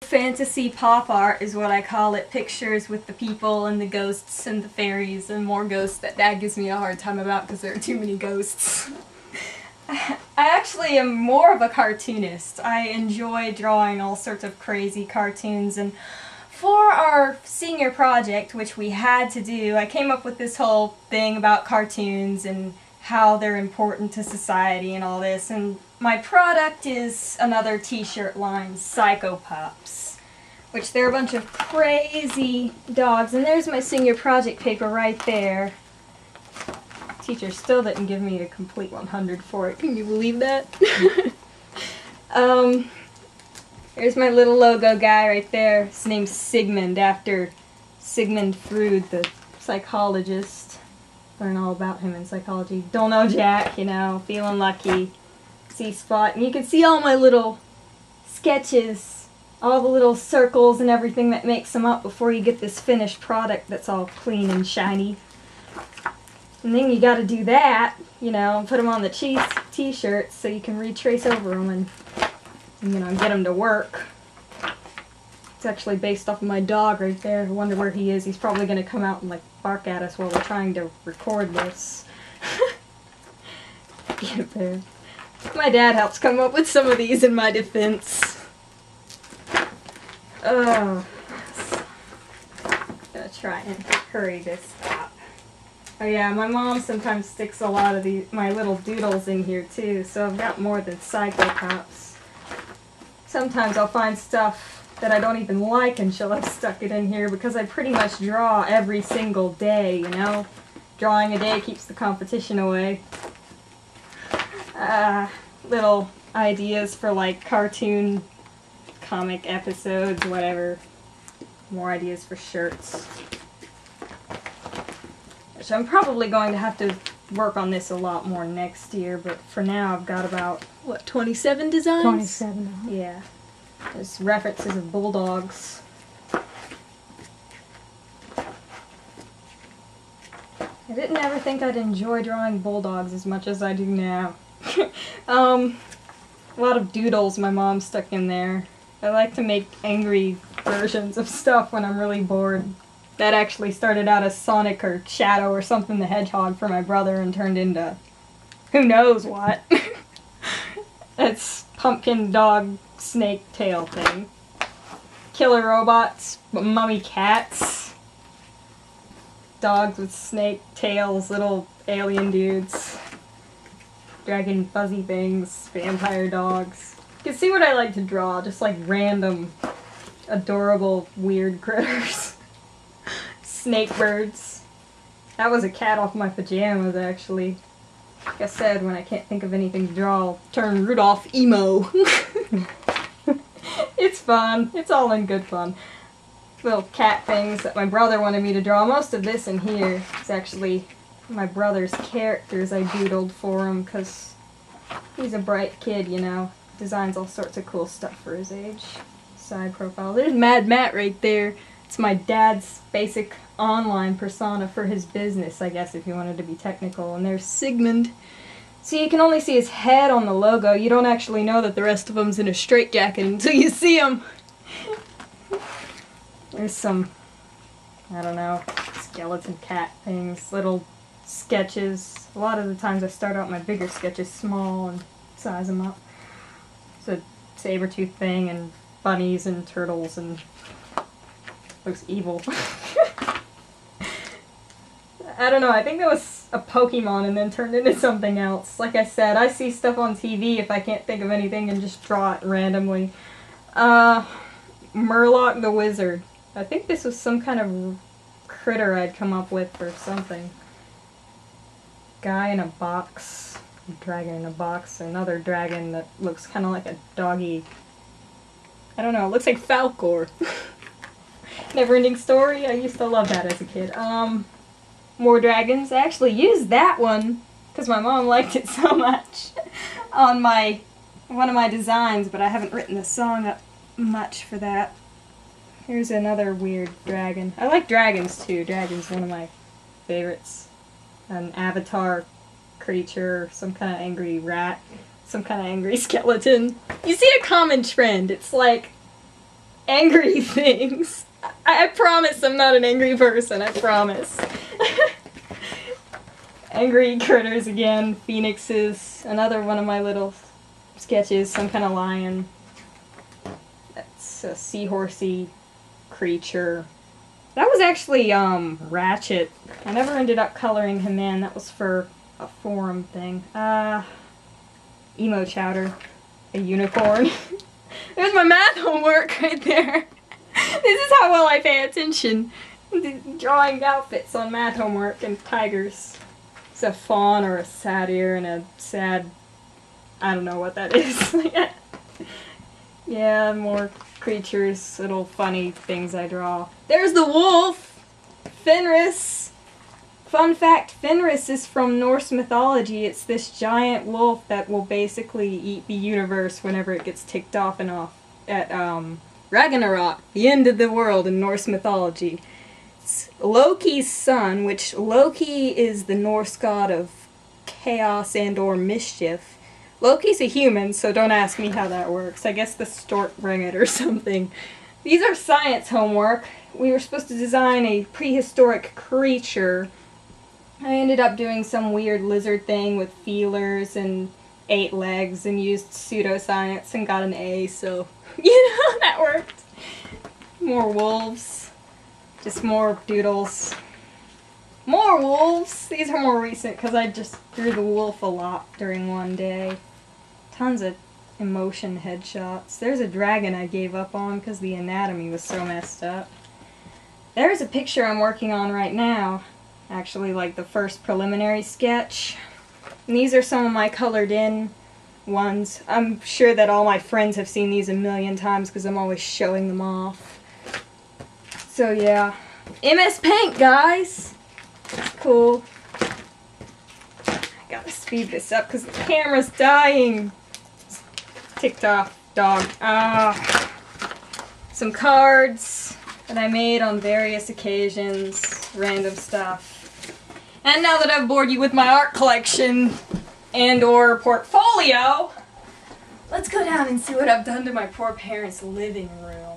Fantasy pop art is what I call it. Pictures with the people and the ghosts and the fairies and more ghosts that Dad gives me a hard time about because there are too many ghosts. I actually am more of a cartoonist. I enjoy drawing all sorts of crazy cartoons, and for our senior project, which we had to do, I came up with this whole thing about cartoons and how they're important to society and all this, and my product is another t-shirt line, Psycho Pups, which they're a bunch of crazy dogs, and there's my senior project paper right there. Teacher still didn't give me a complete 100 for it. Can you believe that? There's my little logo guy right there. His name's Sigmund, after Sigmund Freud, the psychologist. Learn all about him in psychology. Don't know jack, you know, feeling lucky. See spot, and you can see all my little sketches, all the little circles and everything that makes them up before you get this finished product that's all clean and shiny. And then you gotta do that, you know, put them on the t-shirts so you can retrace over them and, you know, get them to work. It's actually based off of my dog right there. I wonder where he is. He's probably gonna come out and like bark at us while we're trying to record this. Get there. My dad helps come up with some of these in my defense. Oh, I'm gonna try and hurry this up. Oh yeah, my mom sometimes sticks a lot of my little doodles in here too, so I've got more than Psycho Pups. Sometimes I'll find stuff that I don't even like and she'll have stuck it in here because I pretty much draw every single day, you know? Drawing a day keeps the competition away. Little ideas for like cartoon, comic episodes, whatever. More ideas for shirts. So I'm probably going to have to work on this a lot more next year, but for now I've got about, what, 27 designs? 27. Yeah. There's references of bulldogs. I didn't ever think I'd enjoy drawing bulldogs as much as I do now. A lot of doodles my mom stuck in there. I like to make angry versions of stuff when I'm really bored. That actually started out as Sonic or Shadow or something the Hedgehog for my brother and turned into who knows what. It's pumpkin dog snake tail thing. Killer robots, mummy cats. Dogs with snake tails, little alien dudes. Dragon fuzzy things, vampire dogs. You can see what I like to draw, just like random, adorable, weird critters. Snake birds. That was a cat off my pajamas, actually. Like I said, when I can't think of anything to draw, I'll turn Rudolph emo. It's fun. It's all in good fun. Little cat things that my brother wanted me to draw. Most of this in here is actually my brother's characters I doodled for him because he's a bright kid, you know. Designs all sorts of cool stuff for his age. Side profile. There's Mad Matt right there. It's my dad's basic online persona for his business, I guess, if you wanted to be technical. And there's Sigmund. See, you can only see his head on the logo. You don't actually know that the rest of him's in a straitjacket until you see him. There's some, I don't know, skeleton cat things, little sketches. A lot of the times I start out my bigger sketches small and size them up. It's a saber-tooth thing and bunnies and turtles and looks evil. I don't know, I think that was a Pokemon and then turned into something else. Like I said, I see stuff on TV if I can't think of anything and just draw it randomly. Murloc the Wizard. I think this was some kind of critter I'd come up with or something. Guy in a box. Dragon in a box. Another dragon that looks kind of like a doggy. I don't know, it looks like Falcor. Never-ending Story. I used to love that as a kid. More dragons. I actually used that one because my mom liked it so much on one of my designs, but I haven't written the song up much for that. Here's another weird dragon. I like dragons too. Dragon's one of my favorites. An avatar creature, some kind of angry rat, some kind of angry skeleton. You see a common trend. It's like angry things. I promise I'm not an angry person, I promise. Angry critters again, phoenixes, another one of my little sketches, some kind of lion. That's a seahorsey creature. That was actually Ratchet. I never ended up coloring him in, that was for a forum thing. Emo Chowder, a unicorn. There's my math homework right there. This is how well I pay attention. Drawing outfits on math homework and tigers. It's a fawn or a satyr and a sad... I don't know what that is. Yeah, more creatures, little funny things I draw. There's the wolf! Fenris! Fun fact, Fenris is from Norse mythology. It's this giant wolf that will basically eat the universe whenever it gets ticked off and off at Ragnarok, the end of the world in Norse mythology. It's Loki's son, which Loki is the Norse god of chaos and or mischief. Loki's a human, so don't ask me how that works. I guess the stork bring it or something. These are science homework. We were supposed to design a prehistoric creature. I ended up doing some weird lizard thing with feelers and 8 legs and used pseudoscience and got an A, so, you know, that worked. More wolves. Just more doodles. More wolves! These are more recent because I just drew the wolf a lot during one day. Tons of emotion headshots. There's a dragon I gave up on because the anatomy was so messed up. There's a picture I'm working on right now. Actually, like the first preliminary sketch. And these are some of my colored in ones. I'm sure that all my friends have seen these a million times because I'm always showing them off. So yeah. MS Paint, guys! It's cool. I gotta speed this up because the camera's dying. Ticked off dog. Some cards that I made on various occasions. Random stuff. And now that I've bored you with my art collection and or portfolio, let's go down and see what I've done to my poor parents' living room.